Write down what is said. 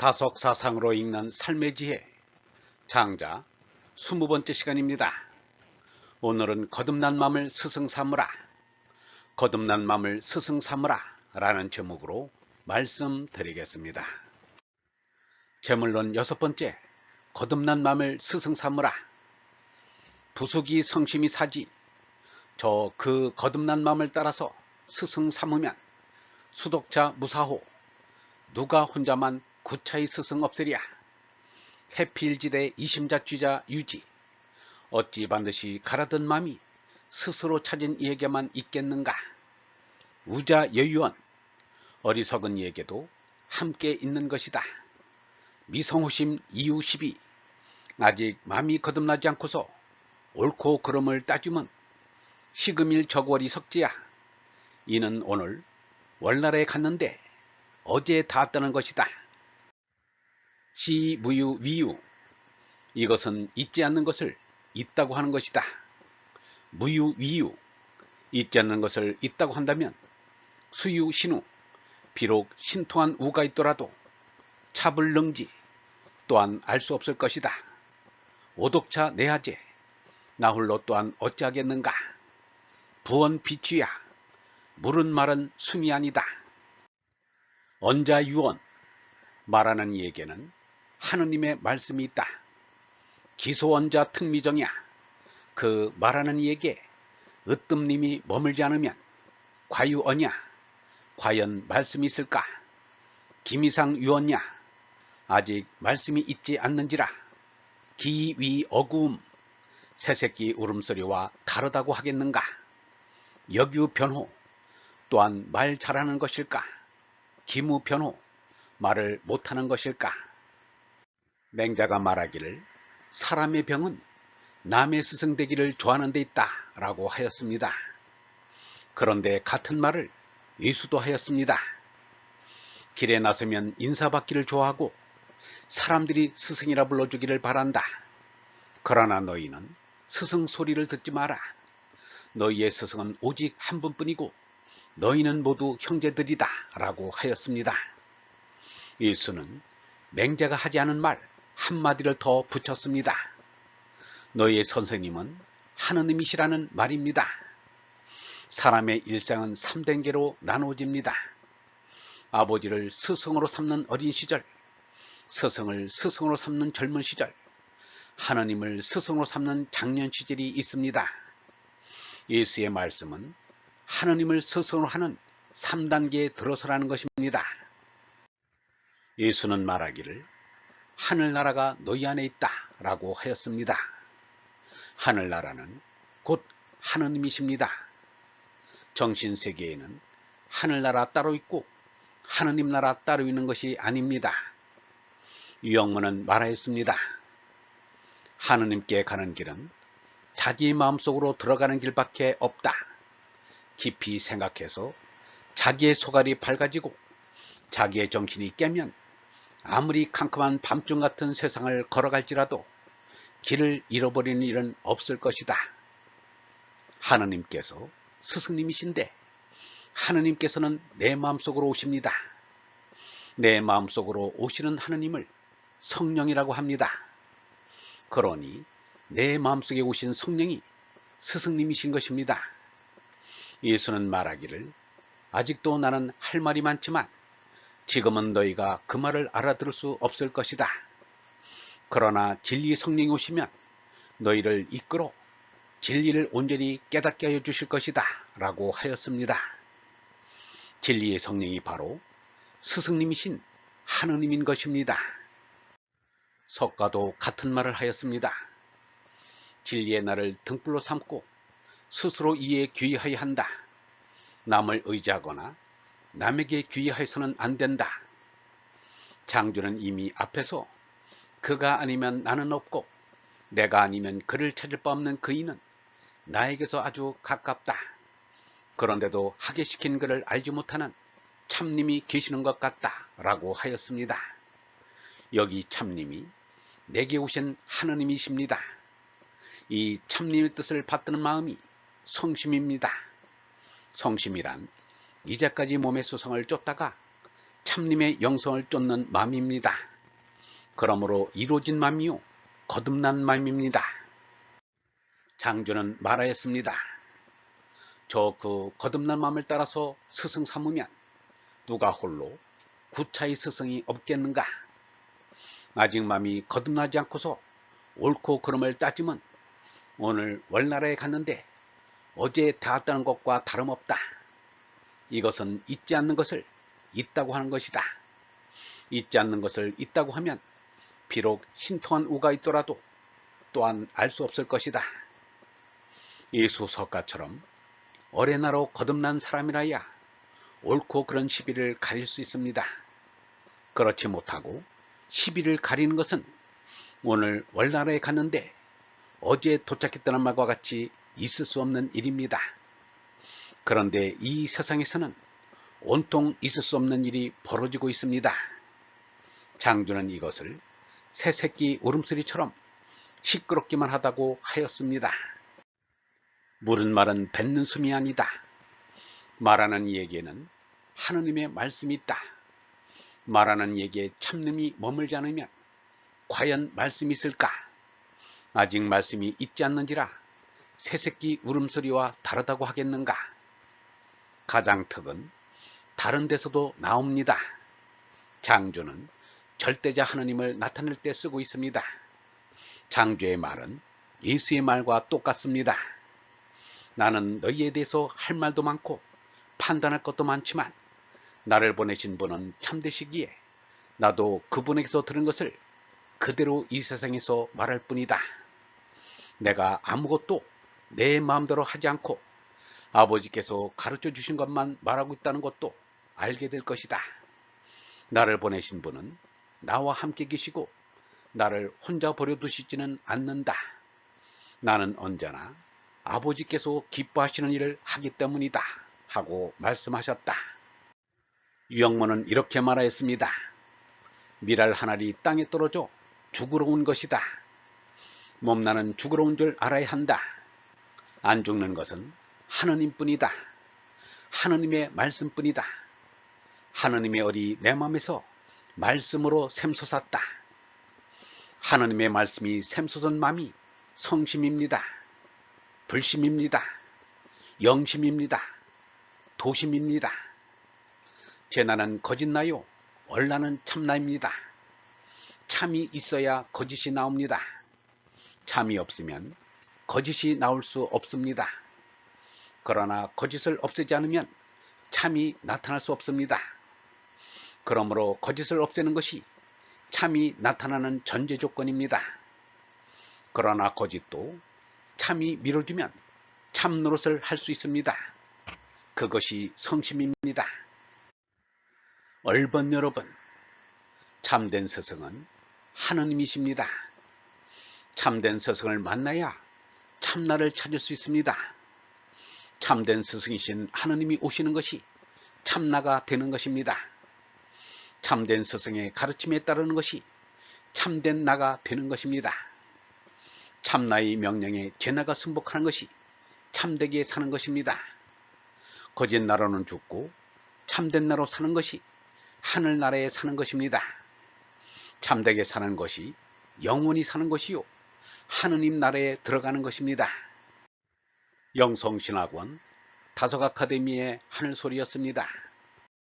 다속사상으로 읽는 삶의 지혜 장자 20번째 시간입니다. 오늘은 거듭난 맘을 스승 삼으라, 거듭난 맘을 스승 삼으라 라는 제목으로 말씀드리겠습니다. 제물론 6번째, 거듭난 맘을 스승 삼으라. 부수기 성심이 사지, 저 그 거듭난 맘을 따라서 스승 삼으면 수독자 무사호, 누가 혼자만 구차히 스승 없으랴. 해필지대 이심자취자 유지, 어찌 반드시 가라든 맘이 스스로 찾은 이에게만 있겠는가. 우자 여유원, 어리석은 이에게도 함께 있는 것이다. 미성호심 이유시비, 아직 맘이 거듭나지 않고서 옳고 그름을 따지면 시금일 저월이 석지야. 이는 오늘 월날에 갔는데 어제 닿았다는 것이다. 시무유 위유, 이것은 있지 않는 것을 있다고 하는 것이다. 무유 위유, 있지 않는 것을 있다고 한다면 수유 신우, 비록 신통한 우가 있더라도 차불능지 또한 알 수 없을 것이다. 오독차 내하제, 나 홀로 또한 어찌하겠는가. 부원 비취야, 물은 말은 숨이 아니다. 언자유언, 말하는 이에게는 하느님의 말씀이 있다. 기소언자 특미정이야, 그 말하는 이에게 으뜸님이 머물지 않으면 과유언이야, 과연 말씀이 있을까. 기미상 유언이야, 아직 말씀이 있지 않는지라. 기위 어구움, 새새끼 울음소리와 다르다고 하겠는가. 역유 변호, 또한 말 잘하는 것일까. 기무 변호, 말을 못하는 것일까. 맹자가 말하기를 사람의 병은 남의 스승 되기를 좋아하는 데 있다 라고 하였습니다. 그런데 같은 말을 예수도 하였습니다. 길에 나서면 인사받기를 좋아하고 사람들이 스승이라 불러주기를 바란다. 그러나 너희는 스승 소리를 듣지 마라. 너희의 스승은 오직 한 분뿐이고 너희는 모두 형제들이다 라고 하였습니다. 예수는 맹자가 하지 않은 말 한마디를 더 붙였습니다. 너희의 선생님은 하느님이시라는 말입니다. 사람의 일생은 3단계로 나누어집니다. 아버지를 스승으로 삼는 어린 시절, 스승을 스승으로 삼는 젊은 시절, 하느님을 스승으로 삼는 장년 시절이 있습니다. 예수의 말씀은 하느님을 스승으로 하는 3단계에 들어서라는 것입니다. 예수는 말하기를 하늘나라가 너희 안에 있다 라고 하였습니다. 하늘나라는 곧 하느님이십니다. 정신세계에는 하늘나라 따로 있고 하느님 나라 따로 있는 것이 아닙니다. 유영문은 말하였습니다. 하느님께 가는 길은 자기 마음속으로 들어가는 길밖에 없다. 깊이 생각해서 자기의 소갈이 밝아지고 자기의 정신이 깨면 아무리 캄캄한 밤중 같은 세상을 걸어갈지라도 길을 잃어버리는 일은 없을 것이다. 하느님께서 스승님이신데 하느님께서는 내 마음속으로 오십니다. 내 마음속으로 오시는 하느님을 성령이라고 합니다. 그러니 내 마음속에 오신 성령이 스승님이신 것입니다. 예수는 말하기를 아직도 나는 할 말이 많지만 지금은 너희가 그 말을 알아들을 수 없을 것이다. 그러나 진리의 성령이 오시면 너희를 이끌어 진리를 온전히 깨닫게 하여 주실 것이다 라고 하였습니다. 진리의 성령이 바로 스승님이신 하느님인 것입니다. 석가도 같은 말을 하였습니다. 진리의 날을 등불로 삼고 스스로 이에 귀의하여야 한다. 남을 의지하거나 남에게 귀의하여서는 안 된다. 장주는 이미 앞에서 그가 아니면 나는 없고 내가 아니면 그를 찾을 바 없는 그이는 나에게서 아주 가깝다. 그런데도 하게 시킨 그를 알지 못하는 참님이 계시는 것 같다 라고 하였습니다. 여기 참님이 내게 오신 하느님이십니다. 이 참님의 뜻을 받드는 마음이 성심입니다. 성심이란 이제까지 몸의 수성을 쫓다가 참님의 영성을 쫓는 마음입니다. 그러므로 이루어진 맘이요 거듭난 맘입니다. 장주는 말하였습니다. 저 그 거듭난 맘을 따라서 스승 삼으면 누가 홀로 구차의 스승이 없겠는가? 아직 맘이 거듭나지 않고서 옳고 그름을 따지면 오늘 월나라에 갔는데 어제 닿았다는 것과 다름없다. 이것은 있지 않는 것을 있다고 하는 것이다. 있지 않는 것을 있다고 하면 비록 신통한 우가 있더라도 또한 알 수 없을 것이다. 예수석가처럼 어레나로 거듭난 사람이라야 옳고 그런 시비를 가릴 수 있습니다. 그렇지 못하고 시비를 가리는 것은 오늘 월나라에 갔는데 어제 도착했다는 말과 같이 있을 수 없는 일입니다. 그런데 이 세상에서는 온통 있을 수 없는 일이 벌어지고 있습니다. 장주는 이것을 새새끼 울음소리처럼 시끄럽기만 하다고 하였습니다. 물은 말은 뱉는 숨이 아니다. 말하는 이에게는 하느님의 말씀이 있다. 말하는 이에게 참음이 머물지 않으면 과연 말씀이 있을까? 아직 말씀이 있지 않는지라 새새끼 울음소리와 다르다고 하겠는가? 가장특은 다른 데서도 나옵니다. 장주는 절대자 하느님을 나타낼 때 쓰고 있습니다. 장주의 말은 예수의 말과 똑같습니다. 나는 너희에 대해서 할 말도 많고 판단할 것도 많지만 나를 보내신 분은 참되시기에 나도 그분에게서 들은 것을 그대로 이 세상에서 말할 뿐이다. 내가 아무것도 내 마음대로 하지 않고 아버지께서 가르쳐 주신 것만 말하고 있다는 것도 알게 될 것이다. 나를 보내신 분은 나와 함께 계시고 나를 혼자 버려두시지는 않는다. 나는 언제나 아버지께서 기뻐하시는 일을 하기 때문이다 하고 말씀하셨다. 유영모는 이렇게 말하였습니다. 미랄 한 알이 땅에 떨어져 죽으러 온 것이다. 몸나는 죽으러 온 줄 알아야 한다. 안 죽는 것은 하느님뿐이다. 하느님의 말씀뿐이다. 하느님의 얼이 내 마음에서 말씀으로 샘솟았다. 하느님의 말씀이 샘솟은 마음이 성심입니다. 불심입니다. 영심입니다. 도심입니다. 제나는 거짓나요. 얼라는 참나입니다. 참이 있어야 거짓이 나옵니다. 참이 없으면 거짓이 나올 수 없습니다. 그러나 거짓을 없애지 않으면 참이 나타날 수 없습니다. 그러므로 거짓을 없애는 것이 참이 나타나는 전제 조건입니다. 그러나 거짓도 참이 밀어주면 참 노릇을 할 수 있습니다. 그것이 성심입니다. 얼번 여러분, 참된 스승은 하느님이십니다. 참된 스승을 만나야 참나를 찾을 수 있습니다. 참된 스승이신 하느님이 오시는 것이 참나가 되는 것입니다. 참된 스승의 가르침에 따르는 것이 참된 나가 되는 것입니다. 참나의 명령에 제나가 승복하는 것이 참되게 사는 것입니다. 거짓 나로는 죽고 참된 나로 사는 것이 하늘나라에 사는 것입니다. 참되게 사는 것이 영원히 사는 것이요 하느님 나라에 들어가는 것입니다. 영성신학원 다속아카데미의 하늘소리였습니다.